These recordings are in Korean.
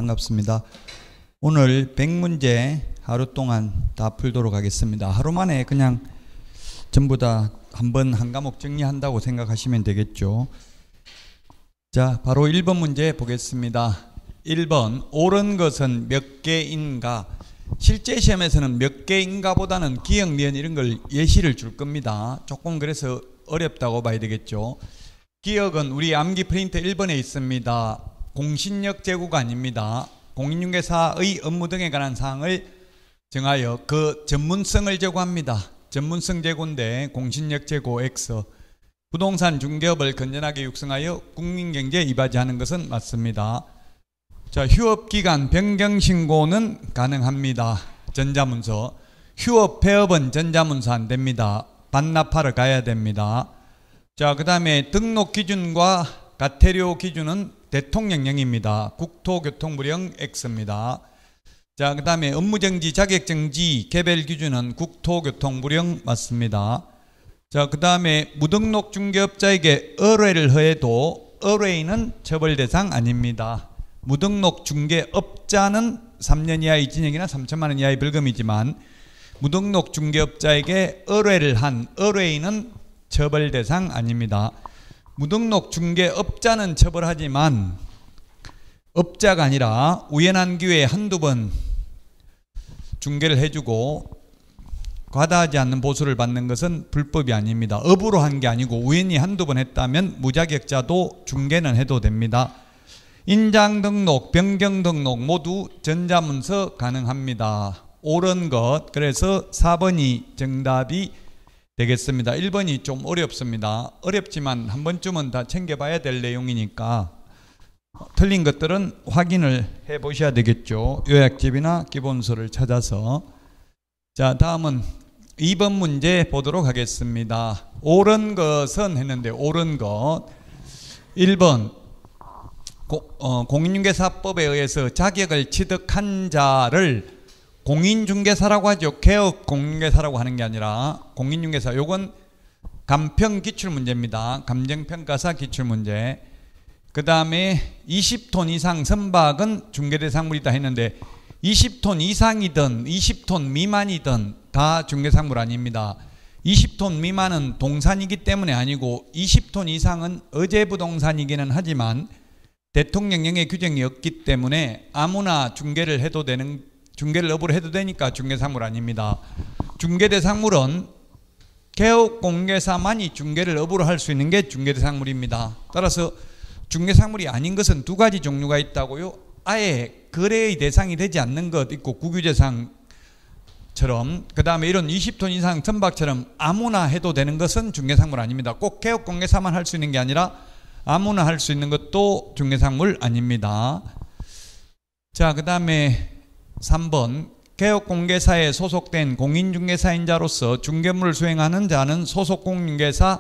반갑습니다. 오늘 100문제 하루 동안 다 풀도록 하겠습니다. 하루 만에 그냥 전부 다 한 과목 정리한다고 생각하시면 되겠죠. 자, 바로 1번 문제 보겠습니다. 1번, 옳은 것은 몇 개인가? 실제 시험에서는 몇 개인가 보다는 기억, 니은 이런 걸 예시를 줄 겁니다. 조금 그래서 어렵다고 봐야 되겠죠. 기억은 우리 암기 프린트 1번에 있습니다. 공신력 제고가 아닙니다. 공인중개사의 업무 등에 관한 사항을 정하여 그 전문성을 제고합니다. 전문성 제고인데 공신력 제고 X. 부동산 중개업을 건전하게 육성하여 국민경제에 이바지하는 것은 맞습니다. 자, 휴업기간 변경신고는 가능합니다. 전자문서. 휴업 폐업은 전자문서 안 됩니다. 반납하러 가야 됩니다. 자, 그 다음에 등록 기준과 가태료 기준은 대통령령입니다. 국토교통부령 X입니다. 자, 그 다음에 업무정지, 자격정지, 개별 기준은 국토교통부령 맞습니다. 자, 그 다음에 무등록 중개업자에게 의뢰를 허해도 의뢰인은 처벌 대상 아닙니다. 무등록 중개업자는 3년 이하의 징역이나 3천만 원 이하의 벌금이지만 무등록 중개업자에게 의뢰를 한 의뢰인은 처벌 대상 아닙니다. 무등록 중개업자는 처벌하지만 업자가 아니라 우연한 기회에 한두 번 중개를 해주고 과다하지 않는 보수를 받는 것은 불법이 아닙니다. 업으로 한 게 아니고 우연히 한두 번 했다면 무자격자도 중개는 해도 됩니다. 인장 등록, 변경 등록 모두 전자문서 가능합니다. 옳은 것, 그래서 4번이 정답이 되겠습니다. 1번이 좀 어렵습니다. 어렵지만 한 번쯤은 다 챙겨봐야 될 내용이니까 틀린 것들은 확인을 해 보셔야 되겠죠. 요약집이나 기본서를 찾아서. 자, 다음은 2번 문제 보도록 하겠습니다. 옳은 것은 했는데 옳은 것 1번 공인중개사법에 의해서 자격을 취득한 자를 공인중개사라고 하죠. 개업 공인중개사라고 하는 게 아니라 공인중개사. 요건 감평 기출문제입니다. 감정평가사 기출문제. 그 다음에 20톤 이상 선박은 중개대상물이다 했는데 20톤 이상이든 20톤 미만이든 다 중개상물 아닙니다. 20톤 미만은 동산이기 때문에 아니고 20톤 이상은 의제부동산이기는 하지만 대통령령의 규정이 없기 때문에 아무나 중개를 해도 되는, 중개를 업으로 해도 되니까 중개상물 아닙니다. 중개대상물은 개업공개사만이 중개를 업으로 할 수 있는 게 중개대상물입니다. 따라서 중개상물이 아닌 것은 두 가지 종류가 있다고요. 아예 거래의 대상이 되지 않는 것 있고 국유재산처럼, 그 다음에 이런 20톤 이상 선박처럼 아무나 해도 되는 것은 중개상물 아닙니다. 꼭 개업공개사만 할 수 있는 게 아니라 아무나 할 수 있는 것도 중개상물 아닙니다. 자, 그 다음에 3번 개업공개사에 소속된 공인중개사인자로서 중개업무를 수행하는 자는 소속공인중개사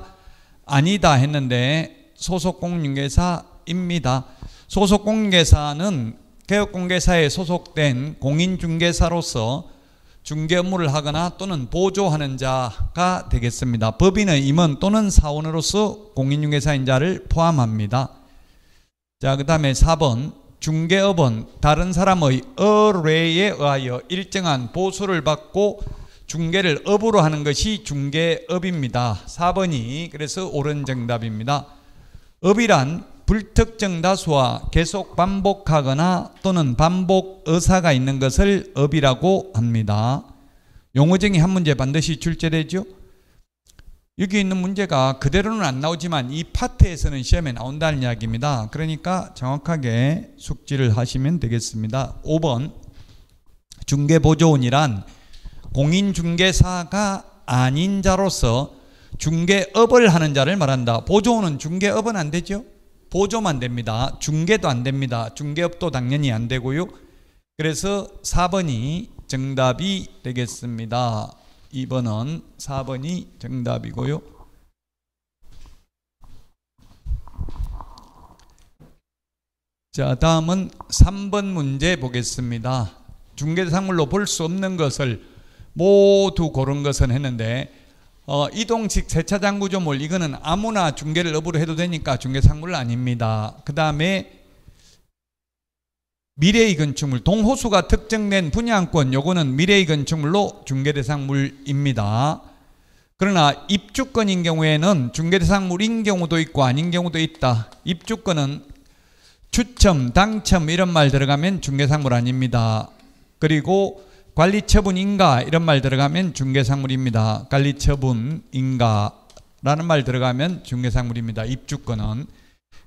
아니다 했는데 소속공인중개사입니다. 소속공인중개사는 개업공개사에 소속된 공인중개사로서 중개업무를 하거나 또는 보조하는 자가 되겠습니다. 법인의 임원 또는 사원으로서 공인중개사인자를 포함합니다. 자, 그 다음에 4번 중개업은 다른 사람의 의뢰에 의하여 일정한 보수를 받고 중개를 업으로 하는 것이 중개업입니다. 4번이 그래서 옳은 정답입니다. 업이란 불특정 다수와 계속 반복하거나 또는 반복 의사가 있는 것을 업이라고 합니다. 용어 중에 한 문제 반드시 출제되죠. 여기 있는 문제가 그대로는 안 나오지만 이 파트에서는 시험에 나온다는 이야기입니다. 그러니까 정확하게 숙지를 하시면 되겠습니다. 5번 중개보조원이란 공인중개사가 아닌 자로서 중개업을 하는 자를 말한다. 보조원은 중개업은 안 되죠. 보조만 됩니다. 중개도 안 됩니다. 중개업도 당연히 안 되고요. 그래서 4번이 정답이 되겠습니다. 2번은 4번이 정답이고요. 자, 다음은 3번 문제 보겠습니다. 중개상물로 볼 수 없는 것을 모두 고른 것은 했는데 이동식 세차장 구조물 이거는 아무나 중개를 업으로 해도 되니까 중개상물 아닙니다. 그 다음에 미래의 건축물, 동호수가 특정된 분양권, 요거는 미래의 건축물로 중개대상물입니다. 그러나 입주권인 경우에는 중개대상물인 경우도 있고 아닌 경우도 있다. 입주권은 추첨, 당첨 이런 말 들어가면 중개상물 아닙니다. 그리고 관리처분인가 이런 말 들어가면 중개상물입니다. 관리처분인가 라는 말 들어가면 중개상물입니다. 입주권은.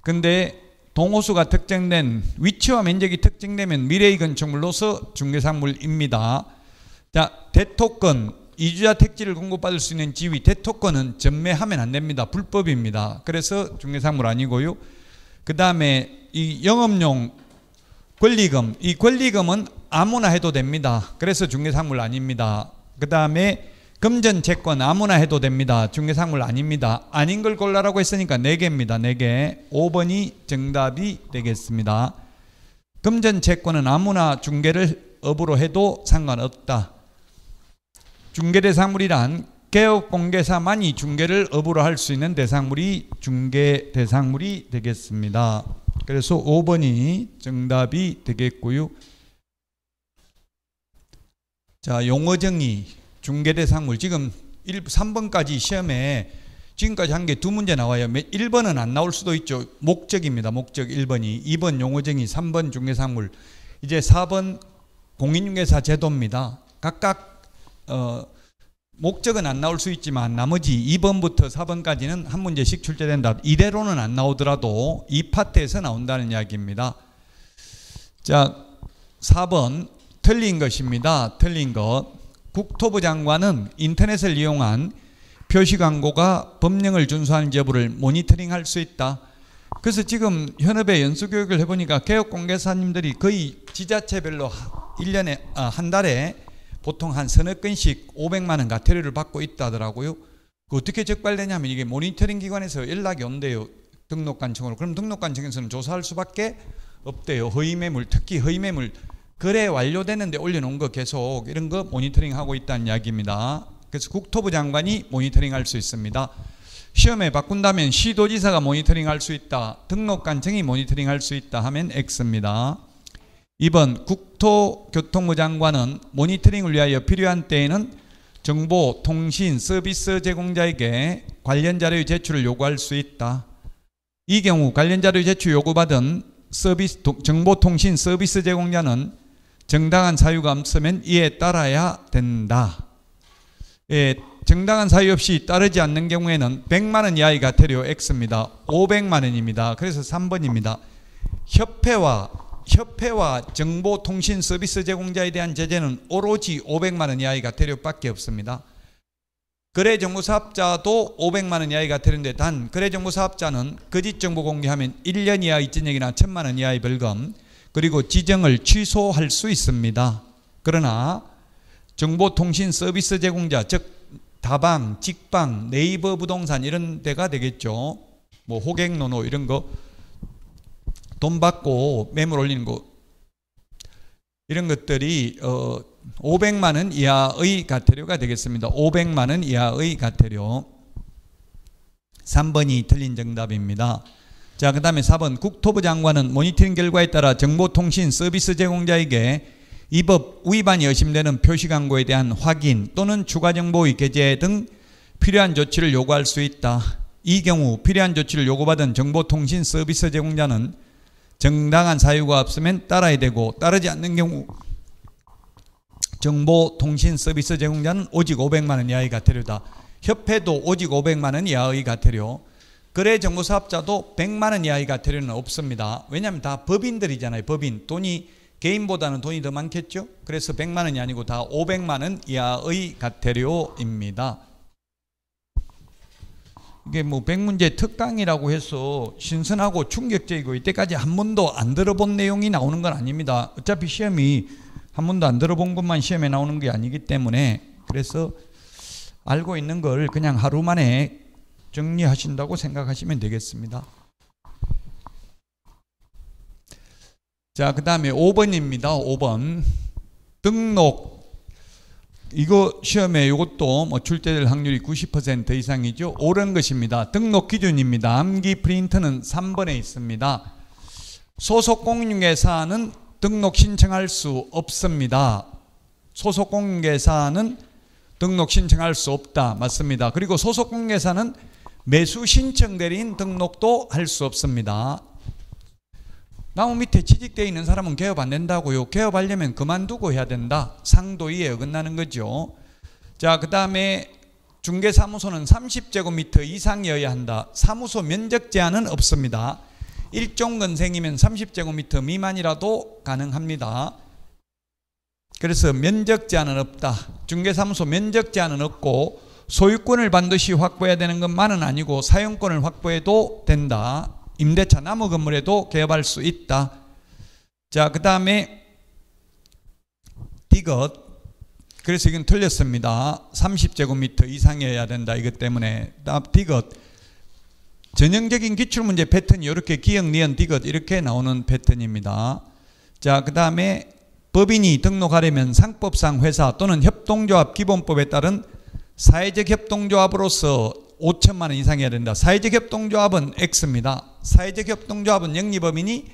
근데 동호수가 특정된 위치와 면적이 특정되면 미래의 건축물로서 중개상물입니다. 자, 대토권, 이주자 택지를 공급받을 수 있는 지위, 대토권은 전매하면 안 됩니다. 불법입니다. 그래서 중개상물 아니고요. 그 다음에 이 영업용 권리금, 이 권리금은 아무나 해도 됩니다. 그래서 중개상물 아닙니다. 그 다음에 금전채권 아무나 해도 됩니다. 중개상물 아닙니다. 아닌 걸 골라라고 했으니까 4개입니다. 4개. 5번이 정답이 되겠습니다. 금전채권은 아무나 중개를 업으로 해도 상관없다. 중개대상물이란 개업공개사만이 중개를 업으로 할 수 있는 대상물이 중개대상물이 되겠습니다. 그래서 5번이 정답이 되겠고요. 자, 용어정의 중개대상물 지금 3번까지 시험에 지금까지 한 게 2문제 나와요. 1번은 안 나올 수도 있죠. 목적입니다. 목적 1번이. 2번 용어정의, 3번 중개상물. 이제 4번 공인중개사 제도입니다. 각각 목적은 안 나올 수 있지만 나머지 2번부터 4번까지는 한 문제씩 출제된다. 이대로는 안 나오더라도 이 파트에서 나온다는 이야기입니다. 자, 4번 틀린 것입니다. 틀린 것. 국토부 장관은 인터넷을 이용한 표시광고가 법령을 준수하는지 여부를 모니터링할 수 있다. 그래서 지금 현업에 연수교육을 해보니까 개업공개사님들이 거의 지자체별로 1년에 한 달에 보통 한 서너 건씩 500만 원 과태료를 받고 있다더라고요. 그 어떻게 적발되냐면 이게 모니터링 기관에서 연락이 온대요. 등록관청으로. 그럼 등록관청에서는 조사할 수밖에 없대요. 허위매물, 특히 허위매물 거래 완료되는데 올려놓은 거 계속 이런 거 모니터링하고 있다는 이야기입니다. 그래서 국토부 장관이 모니터링할 수 있습니다. 시험에 바꾼다면 시도지사가 모니터링할 수 있다. 등록관청이 모니터링할 수 있다 하면 X입니다. 2번 국토교통부 장관은 모니터링을 위하여 필요한 때에는 정보, 통신, 서비스 제공자에게 관련 자료의 제출을 요구할 수 있다. 이 경우 관련 자료의 제출 요구받은 정보, 통신, 서비스 제공자는 정당한 사유가 없으면 이에 따라야 된다. 예, 정당한 사유 없이 따르지 않는 경우에는 100만 원 이하의 과태료 X입니다. 500만 원입니다. 그래서 3번입니다. 협회와 정보통신 서비스 제공자에 대한 제재는 오로지 500만 원 이하의 과태료밖에 없습니다. 거래정보사업자도 500만 원 이하의 과태료인데 단 거래정보사업자는 거짓 정보 공개하면 1년 이하 입증액이나 1000만 원 이하의 벌금 그리고 지정을 취소할 수 있습니다. 그러나 정보통신 서비스 제공자 즉 다방, 직방, 네이버 부동산 이런 데가 되겠죠. 뭐 호객노노 이런 거 돈 받고 매물 올리는 거 이런 것들이 500만 원 이하의 과태료가 되겠습니다. 500만 원 이하의 과태료. 3번이 틀린 정답입니다. 자, 그 다음에 4번 국토부 장관은 모니터링 결과에 따라 정보통신 서비스 제공자에게 이 법 위반이 의심되는 표시광고에 대한 확인 또는 추가정보의 게재 등 필요한 조치를 요구할 수 있다. 이 경우 필요한 조치를 요구받은 정보통신 서비스 제공자는 정당한 사유가 없으면 따라야 되고 따르지 않는 경우 정보통신 서비스 제공자는 오직 500만 원 이하의 과태료다. 협회도 오직 500만 원 이하의 과태료. 거래정보사업자도 100만 원 이하의 과태료는 없습니다. 왜냐하면 다 법인들이잖아요. 법인. 돈이 개인보다는 돈이 더 많겠죠. 그래서 100만 원이 아니고 다 500만 원 이하의 과태료입니다. 이게 뭐 100문제 특강이라고 해서 신선하고 충격적이고 이때까지 한 번도 안 들어본 내용이 나오는 건 아닙니다. 어차피 시험이 한 번도 안 들어본 것만 시험에 나오는 게 아니기 때문에 그래서 알고 있는 걸 그냥 하루 만에 정리하신다고 생각하시면 되겠습니다. 자, 그 다음에 5번입니다. 5번 등록. 이거 시험에 이것도 뭐 출제될 확률이 90% 이상이죠. 옳은 것입니다. 등록 기준입니다. 암기 프린트는 3번에 있습니다. 소속 공인중개사는 등록 신청할 수 없습니다. 소속 공개사는 등록 신청할 수 없다. 맞습니다. 그리고 소속 공개사는 매수 신청 대리인 등록도 할 수 없습니다. 나무 밑에 취직되어 있는 사람은 개업 안 된다고요. 개업하려면 그만두고 해야 된다. 상도위에 어긋나는 거죠. 자, 그 다음에 중개사무소는 30제곱미터 이상이어야 한다. 사무소 면적 제한은 없습니다. 일종건생이면 30제곱미터 미만이라도 가능합니다. 그래서 면적 제한은 없다. 중개사무소 면적 제한은 없고 소유권을 반드시 확보해야 되는 것만은 아니고 사용권을 확보해도 된다. 임대차 나무 건물에도 개업할 수 있다. 자, 그 다음에 디귿. 그래서 이건 틀렸습니다. 30제곱미터 이상이어야 된다. 이것 때문에 디귿. 전형적인 기출문제 패턴이 이렇게 기역, 니은, 디귿 이렇게 나오는 패턴입니다. 자, 그 다음에 법인이 등록하려면 상법상 회사 또는 협동조합 기본법에 따른 사회적 협동조합으로서 5천만 원 이상이어야 된다. 사회적 협동조합은 X입니다. 사회적 협동조합은 영리법인이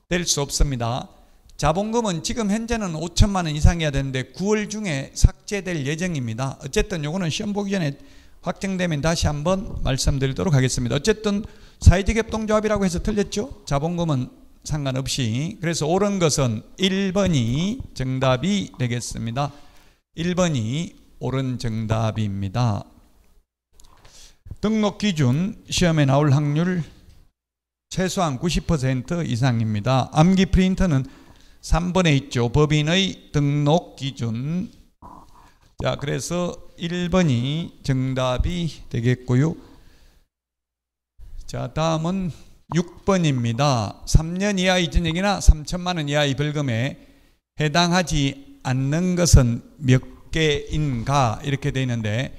될 수 없습니다. 자본금은 지금 현재는 5천만 원 이상이어야 되는데 9월 중에 삭제될 예정입니다. 어쨌든 요거는 시험 보기 전에 확정되면 다시 한번 말씀드리도록 하겠습니다. 어쨌든 사회적 협동조합이라고 해서 틀렸죠? 자본금은 상관없이. 그래서 옳은 것은 1번이 정답이 되겠습니다. 1번이 옳은 정답입니다. 등록 기준 시험에 나올 확률 최소한 90% 이상입니다. 암기 프린터는 3번에 있죠. 법인의 등록 기준. 자, 그래서 1번이 정답이 되겠고요. 자, 다음은 6번입니다. 3년 이하의 전액이나 3천만 원 이하의 벌금에 해당하지 않는 것은 몇 개인가 이렇게 되어 있는데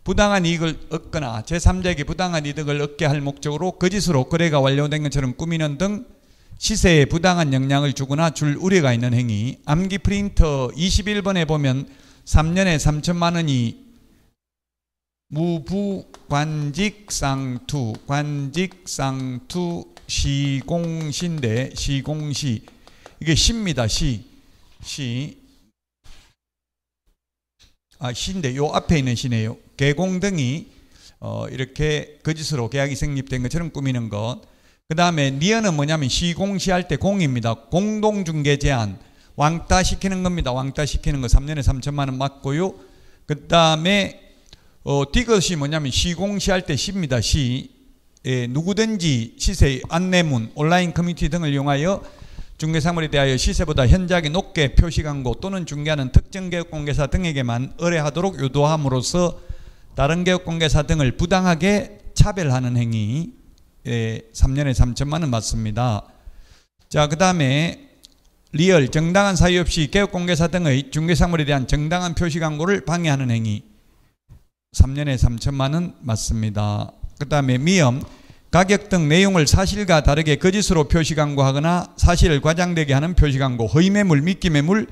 부당한 이익을 얻거나 제3자에게 부당한 이득을 얻게 할 목적으로 거짓으로 거래가 완료된 것처럼 꾸미는 등 시세에 부당한 영향을 주거나 줄 우려가 있는 행위. 암기 프린터 21번에 보면 3년에 3천만 원이 무부관직상투 관직상투 시공시인데 시공시 이게 시입니다. 시인데 요 앞에 있는 시네요. 개공 등이 이렇게 거짓으로 계약이 성립된 것처럼 꾸미는 것. 그 다음에 니은은 뭐냐면 시공시할 때 공입니다. 공동중개 제한 왕따 시키는 겁니다. 왕따 시키는 거 3년에 3천만 원 맞고요. 그 다음에 디귿이 뭐냐면 시공시할 때 시입니다. 시. 누구든지 시세 안내문 온라인 커뮤니티 등을 이용하여 중개사물에 대하여 시세보다 현저하게 높게 표시 광고 또는 중개하는 특정 개업공개사 등에게만 의뢰하도록 유도함으로써 다른 개업공개사 등을 부당하게 차별하는 행위. 3년에 3천만 원 맞습니다. 자, 그 다음에 리얼 정당한 사유 없이 개업공개사 등의 중개사물에 대한 정당한 표시 광고를 방해하는 행위. 3년에 3천만 원 맞습니다. 그 다음에 미엄 가격 등 내용을 사실과 다르게 거짓으로 표시 광고하거나 사실을 과장되게 하는 표시 광고. 허위 매물, 미끼 매물,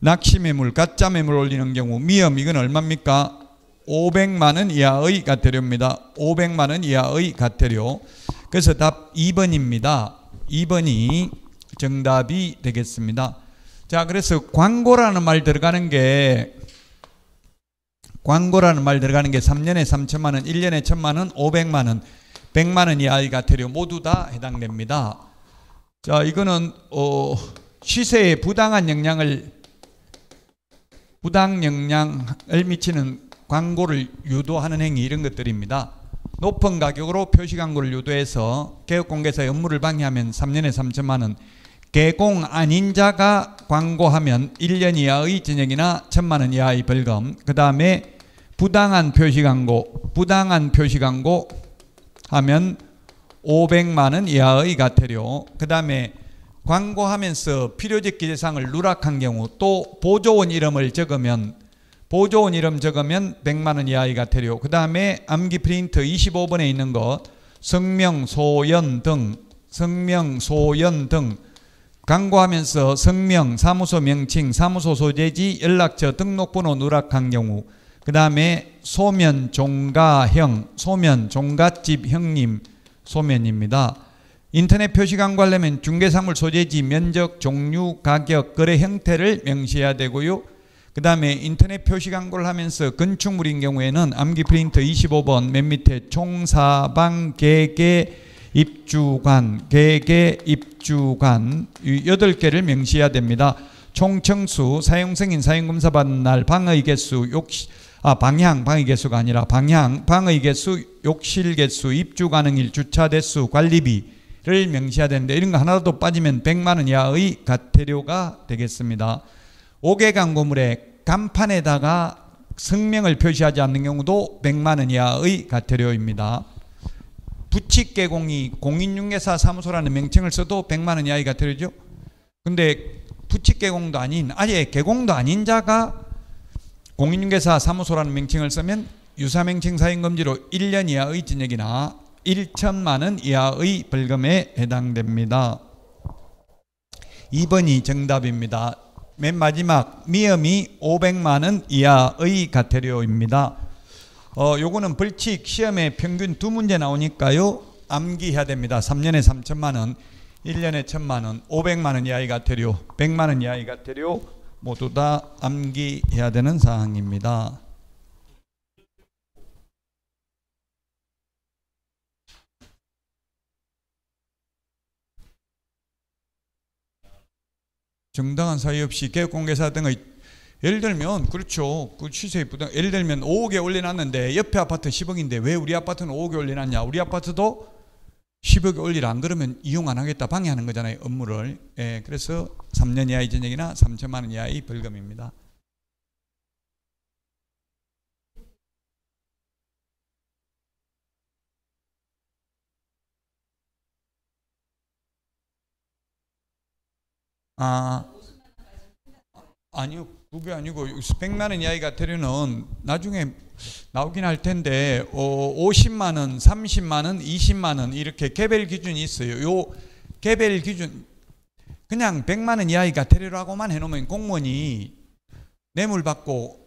낚시 매물, 가짜 매물 올리는 경우. 미엄 이건 얼마입니까? 500만 원 이하의 과태료입니다. 500만 원 이하의 과태료. 그래서 답 2번입니다. 2번이 정답이 되겠습니다. 자, 그래서 광고라는 말 들어가는 게 3년에 3천만 원, 1년에 1천만 원, 500만 원, 100만 원 이하의 과태료 모두 다 해당됩니다. 자, 이거는 시세에 부당 영향을 미치는 광고를 유도하는 행위 이런 것들입니다. 높은 가격으로 표시 광고를 유도해서 개업공개사의 업무를 방해하면 3년에 3천만 원, 개공 아닌 자가 광고하면 1년 이하의 징역이나 1천만 원 이하의 벌금. 그 다음에 부당한 표시 광고 하면 500만 원 이하의 과태료. 그 다음에 광고하면서 필요적 기재사항을 누락한 경우 또 보조원 이름 적으면 100만 원 이하의 과태료. 그 다음에 암기 프린터 25번에 있는 것 성명, 소연 등 광고하면서 성명, 사무소 명칭, 사무소 소재지, 연락처, 등록번호 누락한 경우. 그 다음에 소면, 종가형, 소면, 종갓집 형님 소면입니다. 인터넷 표시 광고하려면 중개사물 소재지, 면적, 종류, 가격, 거래 형태를 명시해야 되고요. 그 다음에 인터넷 표시 광고를 하면서 건축물인 경우에는 암기 프린터 25번 맨 밑에 총사방, 개개, 입주관, 개개, 입주관 8개를 명시해야 됩니다. 총청수, 사용승인, 사용검사 받는 날, 방의 개수, 방의 개수가 아니라 방의 개수, 욕실 개수, 입주 가능일, 주차 대수, 관리비를 명시해야 되는데 이런 거 하나도 빠지면 100만 원 이하의 과태료가 되겠습니다. 5개 광고물에 간판에다가 성명을 표시하지 않는 경우도 100만 원 이하의 과태료입니다. 부칙 개공이 공인중개사 사무소라는 명칭을 써도 100만 원 이하의 과태료죠. 근데 부칙 개공도 아닌, 아예 개공도 아닌 자가 공인중개사 사무소라는 명칭을 쓰면 유사명칭 사용금지로 1년 이하의 징역이나 1천만 원 이하의 벌금에 해당됩니다. 2번이 정답입니다. 맨 마지막 미음이 500만 원 이하의 과태료입니다. 요거는 벌칙 시험에 평균 2문제 나오니까요. 암기해야 됩니다. 3년에 3천만 원, 1년에 1천만 원, 500만 원 이하의 과태료, 100만 원 이하의 과태료 모두 다 암기해야 되는 사항입니다. 정당한 사유 없이 개업공개사 등의 예를 들면 그렇죠. 그 시세 부당 예를 들면 5억에 올려놨는데 옆에 아파트 10억인데 왜 우리 아파트는 5억에 올려놨냐? 우리 아파트도 10억에 올리라. 안 그러면 이용 안 하겠다. 방해하는 거잖아요. 업무를. 예, 그래서 3년 이하의 징역이나 3천만 원 이하의 벌금입니다. 아니요. 그게 아니고 100만 원 이하의 과태료는 나중에 나오긴 할 텐데 50만 원, 30만 원, 20만 원 이렇게 개별 기준이 있어요. 요 개별 기준 그냥 100만 원 이하의 과태료라고만 해놓으면 공무원이 뇌물 받고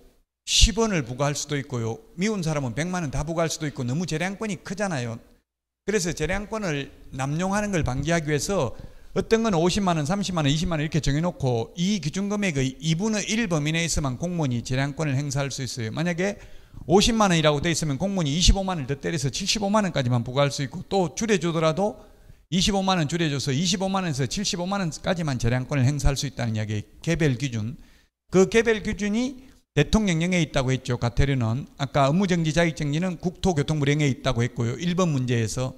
10원을 부과할 수도 있고요. 미운 사람은 100만 원 다 부과할 수도 있고 너무 재량권이 크잖아요. 그래서 재량권을 남용하는 걸 방지하기 위해서 어떤 건 50만 원, 30만 원, 20만 원 이렇게 정해놓고 이 기준금액의 2분의 1 범위 내에서만 공무원이 재량권을 행사할 수 있어요. 만약에 50만 원이라고 돼 있으면 공무원이 25만 원을 더 때려서 75만 원까지만 부과할 수 있고 또 줄여주더라도 25만 원 줄여줘서 25만 원에서 75만 원까지만 재량권을 행사할 수 있다는 이야기예요. 개별 기준. 그 개별 기준이 대통령령에 있다고 했죠. 과태료는. 아까 업무정지 자격정지는 국토교통부령에 있다고 했고요. 1번 문제에서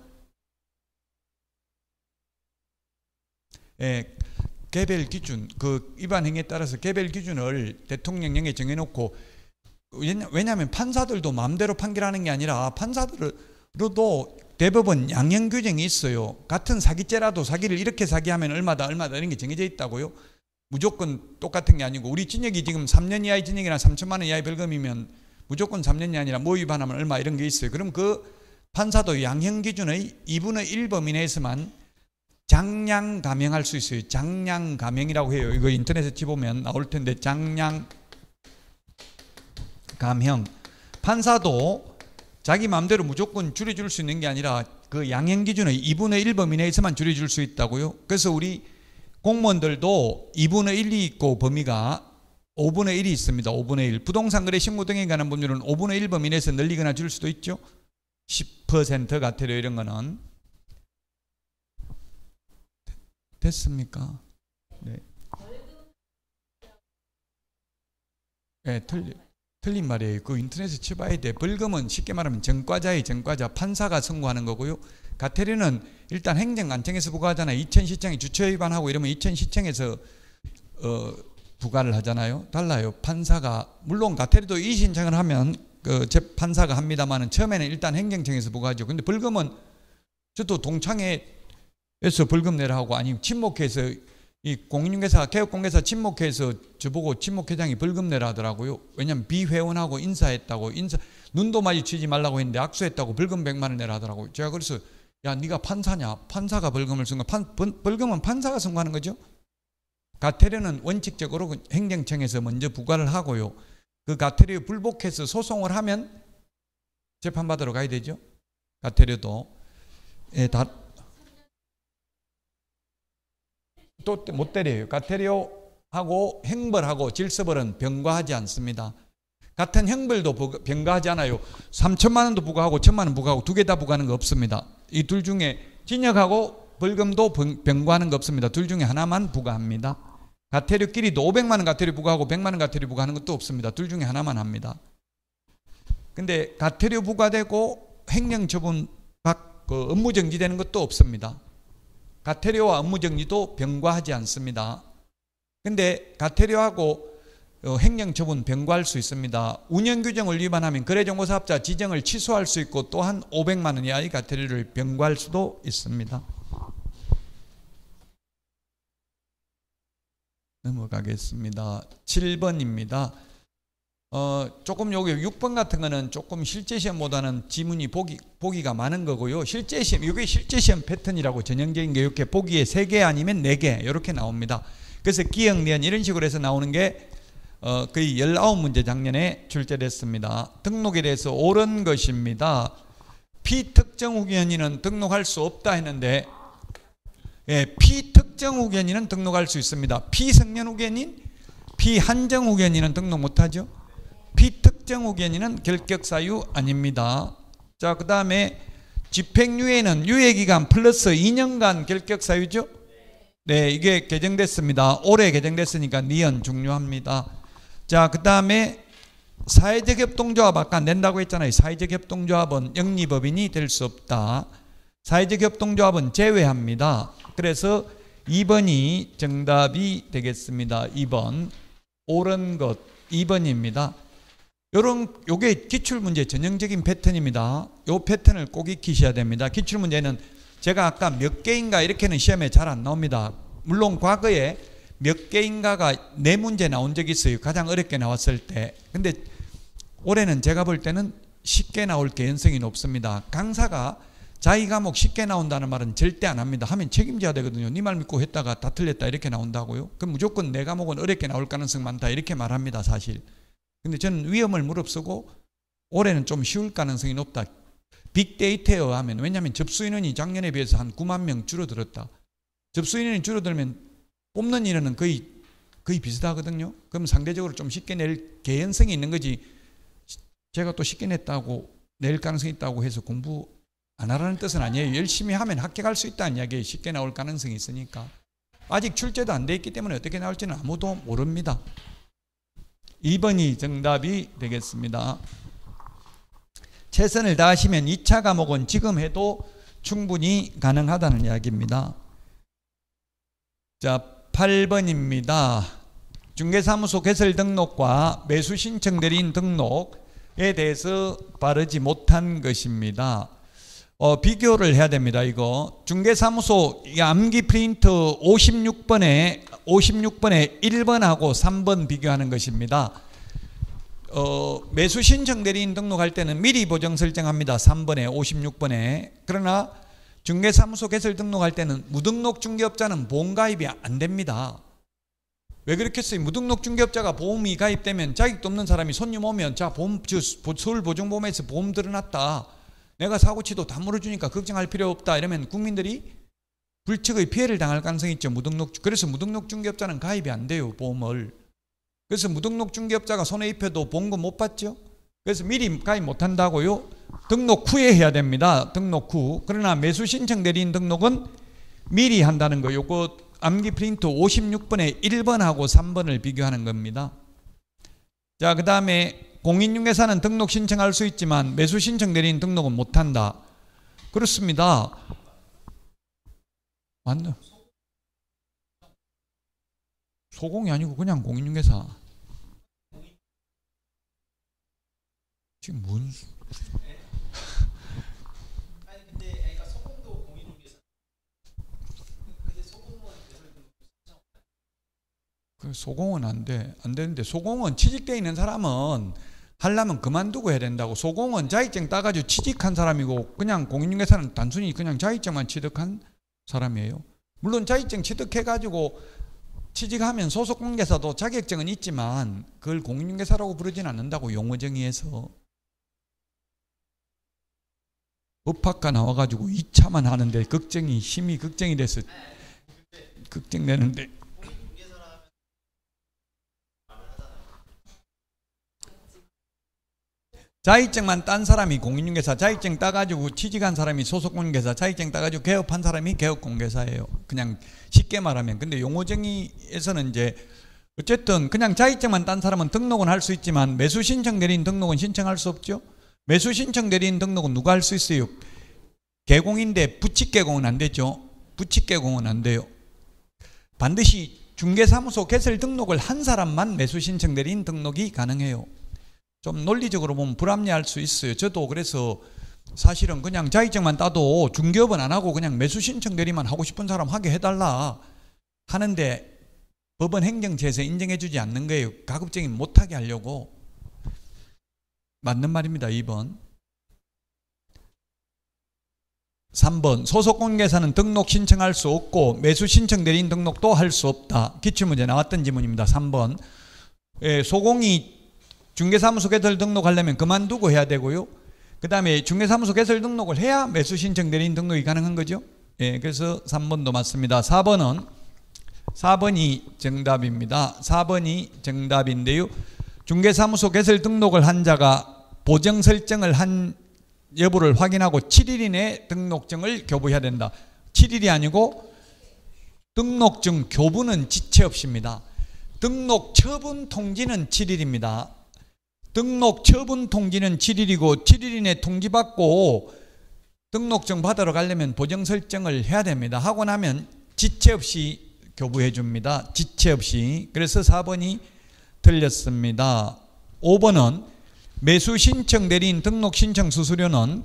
개별 기준, 그 위반 행위에 따라서 개별 기준을 대통령령에 정해놓고 왜냐하면 판사들도 마음대로 판결하는 게 아니라 판사들로도 대법원 양형 규정이 있어요. 같은 사기죄라도 사기를 이렇게 사기하면 얼마다 이런 게 정해져 있다고요. 무조건 똑같은 게 아니고 우리 징역이 지금 3년 이하의 징역이나 3천만 원 이하의 벌금이면 무조건 3년이 아니라 뭐 위반하면 얼마 이런 게 있어요. 그럼 그 판사도 양형 기준의 2분의 1 범위 내에서만 장량 감형할 수 있어요. 장량 감형이라고 해요. 이거 인터넷에 치보면 나올 텐데 장량 감형. 판사도 자기 마음대로 무조건 줄여줄 수 있는 게 아니라 그 양형 기준의 2분의 1 범위 내에서만 줄여줄 수 있다고요. 그래서 우리 공무원들도 2분의 1이 있고 범위가 5분의 1이 있습니다. 5분의 1. 부동산 거래 신고 등에 관한 법률은 5분의 1 범위 내에서 늘리거나 줄 수도 있죠. 10% 과태료 이런 거는. 됐습니까? 네. 네, 틀린 말이에요. 그 인터넷에 쳐봐야 돼. 벌금은 쉽게 말하면 전과자의 전과자, 판사가 선고하는 거고요. 과태료는 일단 행정관청에서 부과하잖아요. 이천시청이 주처 위반하고 이러면 이천시청에서 부과를 하잖아요. 달라요. 판사가 물론 과태료도 이의신청을 하면 그 재판사가 합니다만은 처음에는 일단 행정청에서 부과하죠. 근데 벌금은 저도 동창회에서 벌금 내라 하고 아니면 친목회에서 이 공인중개사 개업공개사 친목회에서 저보고 친목회장이 벌금 내라 하더라고요. 왜냐하면 비회원하고 인사했다고 눈도 마주치지 말라고 했는데 악수했다고 벌금 100만 원 내라 하더라고요. 제가 그래서 야 네가 판사냐? 판사가 벌금을 쓴 거 벌금은 판사가 선고하는 거죠. 과태료는 원칙적으로 행정청에서 먼저 부과를 하고요. 그 과태료에 불복해서 소송을 하면 재판받으러 가야 되죠. 과태료도 또 못 때려요. 가태료하고 형벌하고 질서벌은 병과하지 않습니다. 같은 형벌도 병과하지 않아요. 3천만 원도 부과하고 1천만 원 부과하고 두 개 다 부과하는 거 없습니다. 이 둘 중에 징역하고 벌금도 병과하는 거 없습니다. 둘 중에 하나만 부과합니다. 가태료끼리도 500만 원 가태료 부과하고 100만 원 가태료 부과하는 것도 없습니다. 둘 중에 하나만 합니다. 근데 가태료 부과되고 행정처분 업무정지되는 것도 없습니다. 가태료와 업무정지도 병과하지 않습니다. 근데 가태료하고 행정처분 병과할 수 있습니다. 운영규정을 위반하면 거래정보사업자 지정을 취소할 수 있고 또한 500만 원 이하의 가태료를 병과할 수도 있습니다. 넘어가겠습니다. 7번입니다. 조금 여기 6번 같은 거는 조금 실제 시험보다는 지문이 보기가 많은 거고요. 실제 시험, 이게 실제 시험 패턴이라고 전형적인 게 이렇게 보기에 3개 아니면 4개 이렇게 나옵니다. 그래서 기억, 니은 이런 식으로 해서 나오는 게 거의 19문제 작년에 출제됐습니다. 등록에 대해서 옳은 것입니다. 피특정 후견인은 등록할 수 없다 했는데 피특정 후견인은 등록할 수 있습니다. 피성년 후견인, 피한정 후견인은 등록 못하죠. 피특정 후견인은 결격사유 아닙니다. 자, 그 다음에 집행유예는 유예기간 플러스 2년간 결격사유죠. 네, 이게 개정됐습니다. 올해 개정됐으니까 니은 중요합니다. 자, 그 다음에 사회적 협동조합 아까 안 된다고 했잖아요. 사회적 협동조합은 영리법인이 될 수 없다. 사회적 협동조합은 제외합니다. 그래서 2번이 정답이 되겠습니다. 2번 옳은 것 2번입니다. 요게 기출문제 전형적인 패턴입니다. 요 패턴을 꼭 익히셔야 됩니다. 기출문제는 제가 아까 몇 개인가 이렇게는 시험에 잘 안 나옵니다. 물론 과거에 몇 개인가가 4문제 나온 적이 있어요. 가장 어렵게 나왔을 때. 근데 올해는 제가 볼 때는 쉽게 나올 개연성이 높습니다. 강사가 자기 과목 쉽게 나온다는 말은 절대 안 합니다. 하면 책임져야 되거든요. 네 말 믿고 했다가 다 틀렸다 이렇게 나온다고요. 그럼 무조건 내 과목은 어렵게 나올 가능성 많다 이렇게 말합니다. 사실. 근데 저는 위험을 무릅쓰고 올해는 좀 쉬울 가능성이 높다. 빅데이터에 의하면, 왜냐하면 접수 인원이 작년에 비해서 한 9만 명 줄어들었다. 접수 인원이 줄어들면 뽑는 인원은 거의 비슷하거든요. 그럼 상대적으로 좀 쉽게 낼 개연성이 있는 거지. 제가 또 쉽게 냈다고 낼 가능성이 있다고 해서 공부 안 하라는 뜻은 아니에요. 열심히 하면 합격할 수 있다는 이야기에 쉽게 나올 가능성이 있으니까. 아직 출제도 안 돼 있기 때문에 어떻게 나올지는 아무도 모릅니다. 2번이 정답이 되겠습니다. 최선을 다하시면 2차 과목은 지금 해도 충분히 가능하다는 이야기입니다. 자, 8번입니다. 중개사무소 개설 등록과 매수 신청 대리인 등록에 대해서 바르지 못한 것입니다. 비교를 해야 됩니다. 이거 중개사무소 암기 프린트 56번에 1번하고 3번 비교하는 것입니다. 매수 신청 대리인 등록할 때는 미리 보정 설정합니다. 3번에 56번에. 그러나 중개사무소 개설 등록할 때는 무등록 중개업자는 보험 가입이 안 됩니다. 왜 그렇겠어요? 무등록 중개업자가 보험이 가입되면 자격도 없는 사람이 손님 오면 자 보험 서울보증보험에서 보험 들어놨다. 내가 사고치도 다 물어주니까 걱정할 필요 없다. 이러면 국민들이 불측의 피해를 당할 가능성이 있죠. 그래서 무등록 중개업자는 가입이 안 돼요. 보험을. 그래서 무등록 중개업자가 손해 입혀도 보험금 못 받죠. 그래서 미리 가입 못 한다고요. 등록 후에 해야 됩니다. 등록 후. 그러나 매수 신청 대리인 등록은 미리 한다는 거. 요거 암기 프린트 56번에 1번하고 3번을 비교하는 겁니다. 자, 그 다음에 공인중개사는 등록 신청할 수 있지만 매수 신청 대리인 등록은 못 한다. 그렇습니다. 맞나? 소공이 아니고 그냥 공인중개사. 지금 뭔? 아니 근데 그러니까 소공도 공인중개사. 근데 소공은 그 소공은 안 되는데 소공은 취직돼 있는 사람은 하려면 그만두고 해야 된다고. 소공은 자격증 따가지고 취직한 사람이고 그냥 공인중개사는 단순히 그냥 자격증만 취득한 사람이에요. 물론 자격증 취득해가지고 취직하면 소속공개사도 자격증은 있지만 그걸 공인중개사라고 부르진 않는다고 용어정의에서. 법학과 나와가지고 2차만 하는데 심히 걱정이 돼서 걱정되는데. 자격증만 딴 사람이 공인중개사, 자격증 따가지고 취직한 사람이 소속공인중개사, 자격증 따가지고 개업한 사람이 개업공개사예요. 그냥 쉽게 말하면. 근데 용어정의에서는 이제 어쨌든 그냥 자격증만 딴 사람은 등록은 할 수 있지만 매수신청 대리인 등록은 신청할 수 없죠. 매수신청 대리인 등록은 누가 할 수 있어요? 개공인데 부칙개공은 안 되죠. 부칙개공은 안 돼요. 반드시 중개사무소 개설 등록을 한 사람만 매수신청 대리인 등록이 가능해요. 좀 논리적으로 보면 불합리할 수 있어요. 저도 그래서 사실은 그냥 자격증만 따도 중개업은 안 하고 그냥 매수신청 대리만 하고 싶은 사람 하게 해달라 하는데 법원 행정처에서 인정해주지 않는 거예요. 가급적이면 못하게 하려고. 맞는 말입니다. 2번. 3번. 소속공인중개사는 등록 신청할 수 없고 매수신청 대리인 등록도 할 수 없다. 기출문제 나왔던 지문입니다. 3번. 소공이 중개사무소 개설 등록하려면 그만두고 해야 되고요. 그 다음에 중개사무소 개설 등록을 해야 매수신청 대리인 등록이 가능한 거죠. 그래서 3번도 맞습니다. 4번이 정답입니다. 4번이 정답인데요. 중개사무소 개설 등록을 한 자가 보정 설정을 한 여부를 확인하고 7일 이내 등록증을 교부해야 된다. 7일이 아니고 등록증 교부는 지체 없이입니다. 등록 처분 통지는 7일입니다. 등록 처분 통지는 7일이고 7일 이내 통지받고 등록증 받으러 가려면 보정 설정을 해야 됩니다. 하고 나면 지체 없이 교부해 줍니다. 지체 없이. 그래서 4번이 틀렸습니다. 5번은 매수신청 대리인 등록신청 수수료는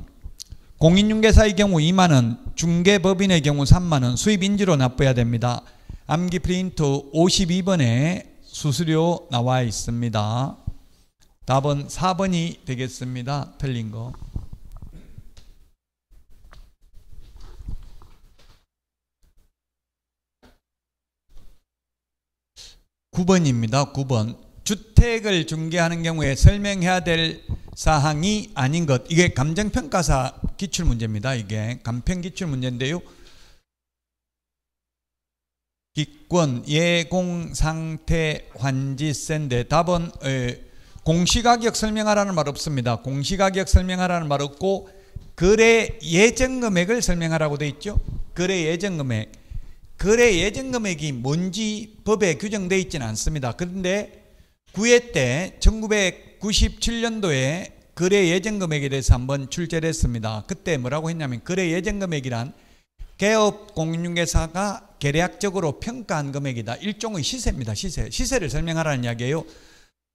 공인중개사의 경우 2만원, 중개법인의 경우 3만원 수입인지로 납부해야 됩니다. 암기 프린트 52번에 수수료 나와 있습니다. 답은 4번이 되겠습니다. 틀린 거. 9번입니다. 9번. 주택을 중개하는 경우에 설명해야 될 사항이 아닌 것. 이게 감정평가사 기출문제입니다. 이게 감평기출문제인데요. 기권, 예공, 상태, 환지세인데 답은 공시가격 설명하라는 말 없습니다. 공시가격 설명하라는 말 없고 거래 예정금액을 설명하라고 되어 있죠. 거래 예정금액. 거래 예정금액이 뭔지 법에 규정되어 있지는 않습니다. 그런데 9회 때 1997년도에 거래 예정금액에 대해서 한번 출제를 했습니다. 그때 뭐라고 했냐면 거래 예정금액이란 개업 공인중개사가 계략적으로 평가한 금액이다. 일종의 시세입니다. 시세를 설명하라는 이야기예요.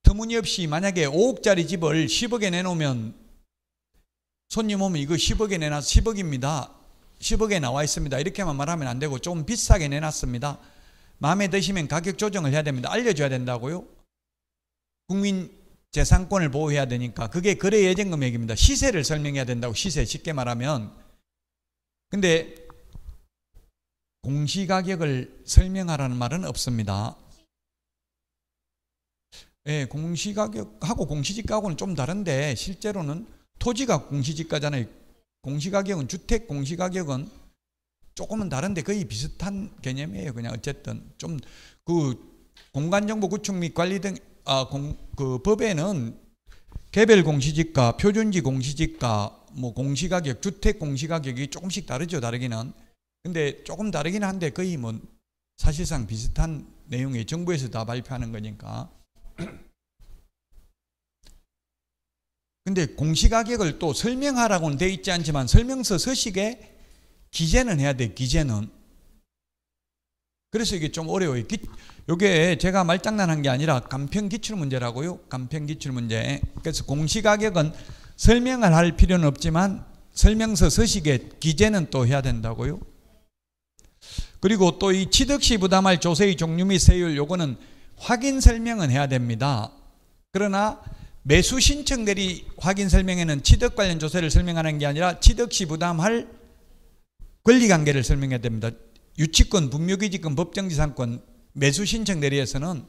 터무니없이 만약에 5억짜리 집을 10억에 내놓으면 손님 오면 이거 10억에 내놔서 10억입니다. 10억에 나와 있습니다. 이렇게만 말하면 안 되고 좀 비싸게 내놨습니다. 마음에 드시면 가격 조정을 해야 됩니다. 알려줘야 된다고요. 국민 재산권을 보호해야 되니까 그게 거래 예정 금액입니다. 시세를 설명해야 된다고. 시세 쉽게 말하면. 근데 공시가격을 설명하라는 말은 없습니다. 예, 공시가격하고 공시지가하고는 좀 다른데 실제로는 토지가 공시지가잖아요. 공시가격은 주택 공시가격은 조금은 다른데 거의 비슷한 개념이에요. 그냥 어쨌든 좀 그 공간정보 구축 및 관리 등 그 법에는 개별 공시지가, 표준지 공시지가, 뭐 공시가격, 주택 공시가격이 조금씩 다르죠. 다르기는. 근데 조금 다르긴 한데 거의 뭐 사실상 비슷한 내용이 정부에서 다 발표하는 거니까. 근데 공시가격을 또 설명하라고는 돼 있지 않지만 설명서 서식에 기재는 해야 돼. 기재는. 그래서 이게 좀 어려워요. 이게 제가 말장난한 게 아니라 간평기출문제라고요. 간평기출문제. 그래서 공시가격은 설명을 할 필요는 없지만 설명서 서식에 기재는 또 해야 된다고요. 그리고 또 이 취득시 부담할 조세의 종류 및 세율 요거는 확인 설명은 해야 됩니다. 그러나 매수 신청 대리 확인 설명에는 취득 관련 조세를 설명하는 게 아니라 취득시 부담할 권리관계를 설명해야 됩니다. 유치권, 분묘기지권, 법정지상권, 매수 신청 대리에서는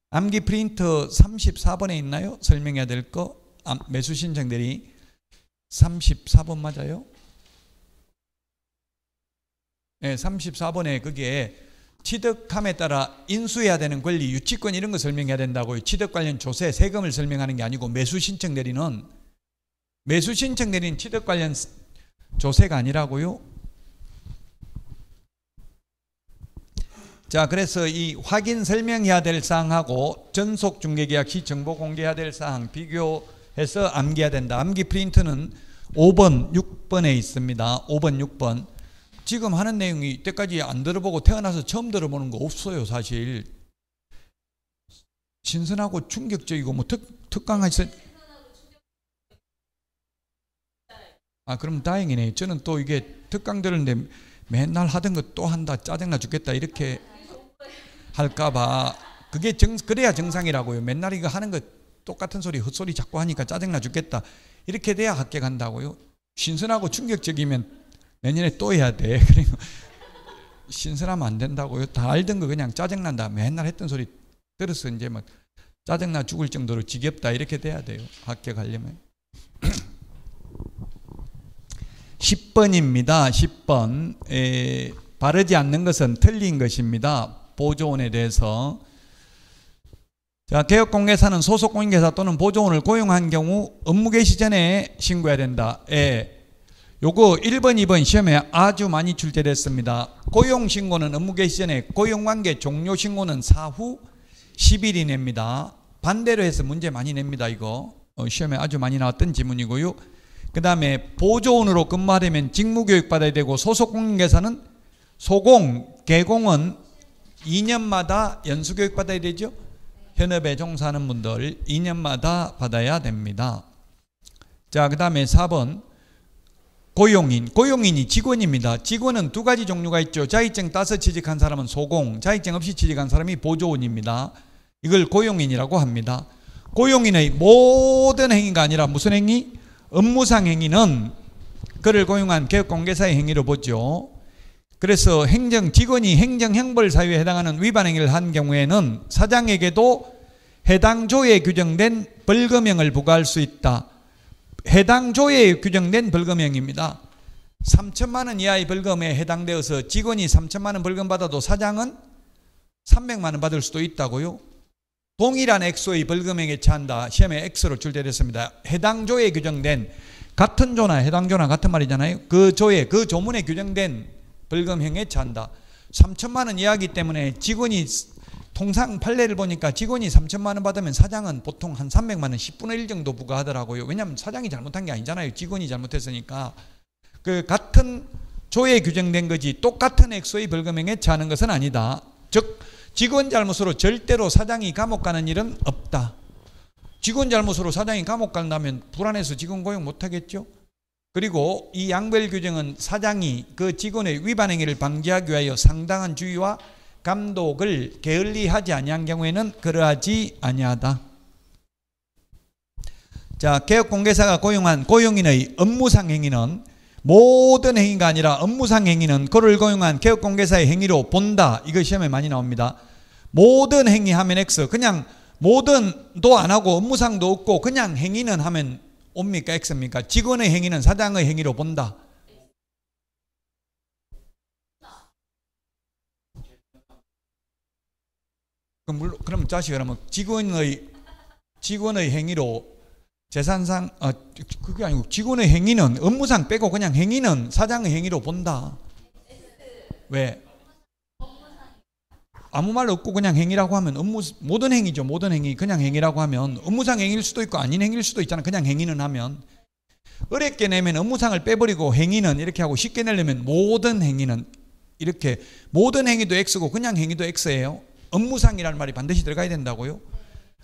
암기 프린터 34번에 있나요? 설명해야 될 거. 매수 신청 대리 34번 맞아요? 네, 34번에 그게 취득함에 따라 인수해야 되는 권리, 유치권 이런 거 설명해야 된다고요. 취득 관련 조세, 세금을 설명하는 게 아니고 매수 신청 대리는 취득 관련 조세가 아니라고요. 자, 그래서 이 확인 설명해야 될 사항하고 전속 중개계약 시 정보 공개해야 될 사항 비교해서 암기해야 된다. 암기 프린트는 5번, 6번에 있습니다. 5번, 6번. 지금 하는 내용이 이때까지 안 들어보고 태어나서 처음 들어보는 거 없어요, 사실. 신선하고 충격적이고 뭐 특강하셔. 아, 그럼 다행이네. 저는 또 이게 특강 들었는데 맨날 하던 거 또 한다, 짜증나 죽겠다 이렇게 할까봐. 그게 그래야 정상이라고요. 맨날 이거 하는 거 똑같은 소리, 헛소리 자꾸 하니까 짜증나 죽겠다 이렇게 돼야 합격한다고요. 신선하고 충격적이면 내년에 또 해야 돼. 그리고 신선하면 안 된다고요. 다 알던 거 그냥 짜증난다, 맨날 했던 소리 들어서 이제 막 짜증나 죽을 정도로 지겹다 이렇게 돼야 돼요, 합격하려면. 10번입니다. 10번. 바르지 않는 것은 틀린 것입니다. 보조원에 대해서. 자, 개업공개사는 소속 공인중개사 또는 보조원을 고용한 경우 업무 개시 전에 신고해야 된다. 요거 1번, 2번 시험에 아주 많이 출제됐습니다. 고용신고는 업무 개시 전에, 고용관계 종료신고는 사후 10일 이내입니다. 반대로 해서 문제 많이 냅니다. 이거 시험에 아주 많이 나왔던 지문이고요. 그 다음에 보조원으로 근무하려면 직무교육 받아야 되고, 소속공인중개사는 소공, 개공은 2년마다 연수교육 받아야 되죠. 현업에 종사하는 분들 2년마다 받아야 됩니다. 자, 그 다음에 4번 고용인이 직원입니다. 직원은 두 가지 종류가 있죠. 자격증 따서 취직한 사람은 소공, 자격증 없이 취직한 사람이 보조원입니다. 이걸 고용인이라고 합니다. 고용인의 모든 행위가 아니라 무슨 행위? 업무상 행위는 그를 고용한 개업공개사의 행위로 보죠. 그래서 직원이 행정형벌 사유에 해당하는 위반 행위를 한 경우에는 사장에게도 해당 조에 규정된 벌금형을 부과할 수 있다. 해당 조에 규정된 벌금형입니다. 3천만 원 이하의 벌금에 해당되어서 직원이 3천만 원 벌금 받아도 사장은 300만 원 받을 수도 있다고요. 동일한 액수의 벌금형에 처한다. 시험에 X로 출제됐습니다. 해당 조에 규정된, 같은 조나 해당 조나 같은 말이잖아요. 그 조에, 그 조문에 규정된 벌금형에 처한다. 3천만 원 이하이기 때문에 직원이, 통상 판례를 보니까 직원이 3천만 원 받으면 사장은 보통 한 300만 원 10분의 1 정도 부과하더라고요. 왜냐하면 사장이 잘못한 게 아니잖아요. 직원이 잘못했으니까. 그 같은 조에 규정된 거지 똑같은 액수의 벌금형에 처하는 것은 아니다. 즉 직원 잘못으로 절대로 사장이 감옥 가는 일은 없다. 직원 잘못으로 사장이 감옥 간다면 불안해서 직원 고용 못하겠죠. 그리고 이 양별 규정은 사장이 그 직원의 위반 행위를 방지하기 위하여 상당한 주의와 감독을 게을리하지 아니한 경우에는 그러하지 아니하다. 자, 개업공개사가 고용한 고용인의 업무상 행위는 모든 행위가 아니라 업무상 행위는 그를 고용한 개업공개사의 행위로 본다. 이거 시험에 많이 나옵니다. 모든 행위 하면 X, 그냥 모든도 안 하고 업무상도 없고 그냥 행위는 하면 옵니까 X입니까? 직원의 행위는 사장의 행위로 본다. 그럼 다시 그러면 직원의 행위로 재산상, 그게 아니고 직원의 행위는 업무상 빼고 그냥 행위는 사장의 행위로 본다. 왜? 아무 말 없고 그냥 행위라고 하면 모든 행위죠. 모든 행위. 그냥 행위라고 하면 업무상 행위일 수도 있고 아닌 행위일 수도 있잖아. 그냥 행위는 하면. 어렵게 내면 업무상을 빼버리고 행위는 이렇게 하고, 쉽게 내려면 모든 행위는 이렇게, 모든 행위도 X고 그냥 행위도 X예요. 업무상이라는 말이 반드시 들어가야 된다고요.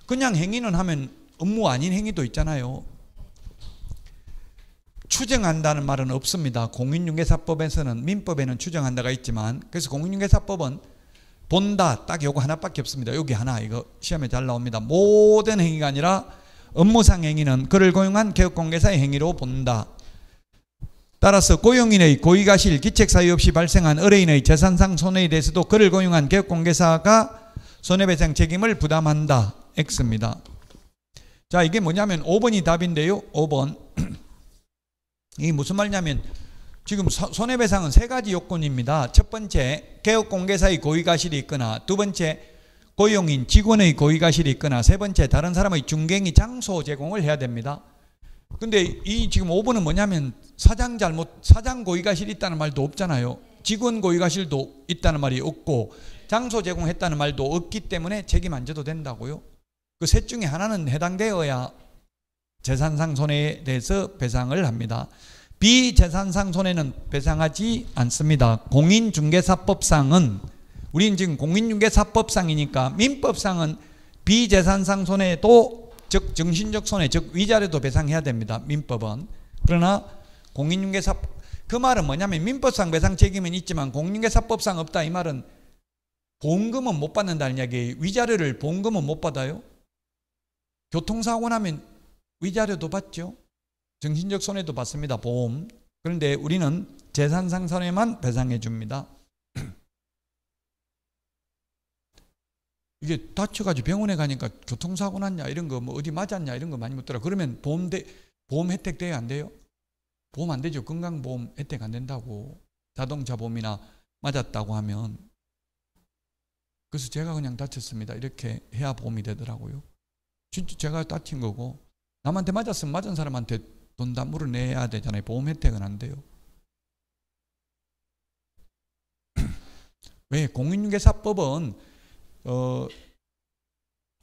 그냥 행위는 하면 업무 아닌 행위도 있잖아요. 추정한다는 말은 없습니다. 공인중개사법에서는, 민법에는 추정한다가 있지만, 그래서 공인중개사법은 본다, 딱 요거 하나밖에 없습니다. 여기 하나, 이거 시험에 잘 나옵니다. 모든 행위가 아니라 업무상 행위는 그를 고용한 개업공개사의 행위로 본다. 따라서 고용인의 고의가실, 기책 사유 없이 발생한 의뢰인의 재산상 손해에 대해서도 그를 고용한 개업공개사가 손해배상 책임을 부담한다. X입니다. 자, 이게 뭐냐면 5번이 답인데요. 5번. 이게 무슨 말이냐면 지금 손해배상은 세 가지 요건입니다. 첫 번째, 개업공개사의 고의가실이 있거나, 두 번째, 고용인 직원의 고의가실이 있거나, 세 번째, 다른 사람의 중개행위 장소 제공을 해야 됩니다. 근데 이 지금 5번은 뭐냐면 사장 고의가실이 있다는 말도 없잖아요. 직원 고의가실도 있다는 말이 없고 장소 제공했다는 말도 없기 때문에 책임 안 져도 된다고요. 그 셋 중에 하나는 해당되어야 재산상 손해에 대해서 배상을 합니다. 비재산상 손해는 배상하지 않습니다. 공인중개사법상은, 우리는 지금 공인중개사법상이니까 민법상은 비재산상 손해도, 즉 정신적 손해, 즉 위자료도 배상해야 됩니다. 민법은. 그러나 공인중개사, 그 말은 뭐냐면 민법상 배상 책임은 있지만 공인중개사법상 없다, 이 말은 보험금은 못 받는다는 이야기예요. 위자료를 보험금은 못 받아요. 교통사고 나면 위자료도 받죠. 정신적 손해도 받습니다. 보험. 그런데 우리는 재산상 손해만 배상해 줍니다. 이게 다쳐가지고 병원에 가니까 교통사고 났냐 이런 거, 뭐 어디 맞았냐 이런 거 많이 묻더라. 그러면 보험 혜택 돼요, 안 돼요? 보험 안 되죠. 건강보험 혜택 안 된다고. 자동차 보험이나 맞았다고 하면. 그래서 제가 그냥 다쳤습니다. 이렇게 해야 보험이 되더라고요. 진짜 제가 다친 거고, 남한테 맞았으면 맞은 사람한테 돈 다 물어내야 되잖아요. 보험 혜택은 안 돼요. 왜? 공인중개사법은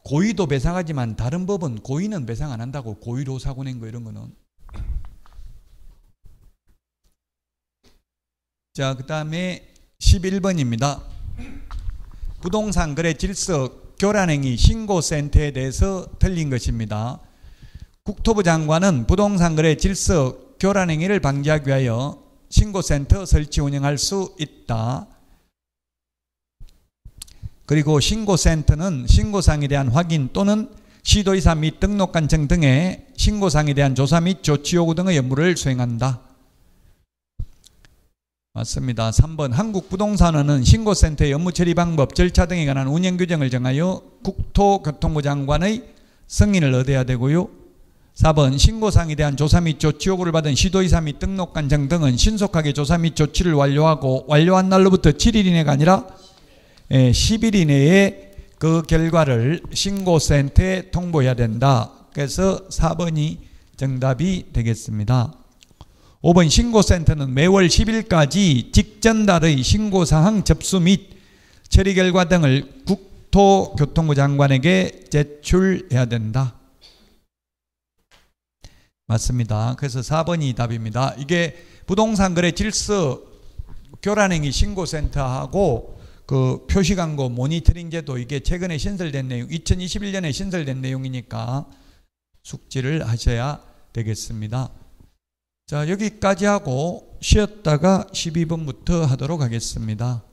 고의도 배상하지만 다른 법은 고의는 배상 안 한다고. 고의로 사고 낸 거 이런 거는. 자, 그 다음에 11번입니다. 부동산 거래 질서 교란행위 신고센터에 대해서 틀린 것입니다. 국토부 장관은 부동산 거래 질서 교란행위를 방지하기 위하여 신고센터 설치 운영할 수 있다. 그리고 신고센터는 신고사항에 대한 확인 또는 시도의사 및 등록관청 등의 신고사항에 대한 조사 및 조치 요구 등의 업무를 수행한다. 맞습니다. 3번 한국부동산원은 신고센터의 업무 처리 방법, 절차 등에 관한 운영 규정을 정하여 국토교통부 장관의 승인을 얻어야 되고요. 4번 신고사항에 대한 조사 및 조치 요구를 받은 시도의사 및 등록관청 등은 신속하게 조사 및 조치를 완료하고 완료한 날로부터 7일 이내가 아니라 10일 이내에 그 결과를 신고센터에 통보해야 된다. 그래서 4번이 정답이 되겠습니다. 5번 신고센터는 매월 10일까지 직전달의 신고사항 접수 및 처리 결과 등을 국토교통부 장관에게 제출해야 된다. 맞습니다. 그래서 4번이 답입니다. 이게 부동산 거래 질서 교란행위 신고센터하고 그 표시광고 모니터링 제도, 이게 최근에 신설된 내용, 2021년에 신설된 내용이니까 숙지를 하셔야 되겠습니다. 자, 여기까지 하고 쉬었다가 12번부터 하도록 하겠습니다.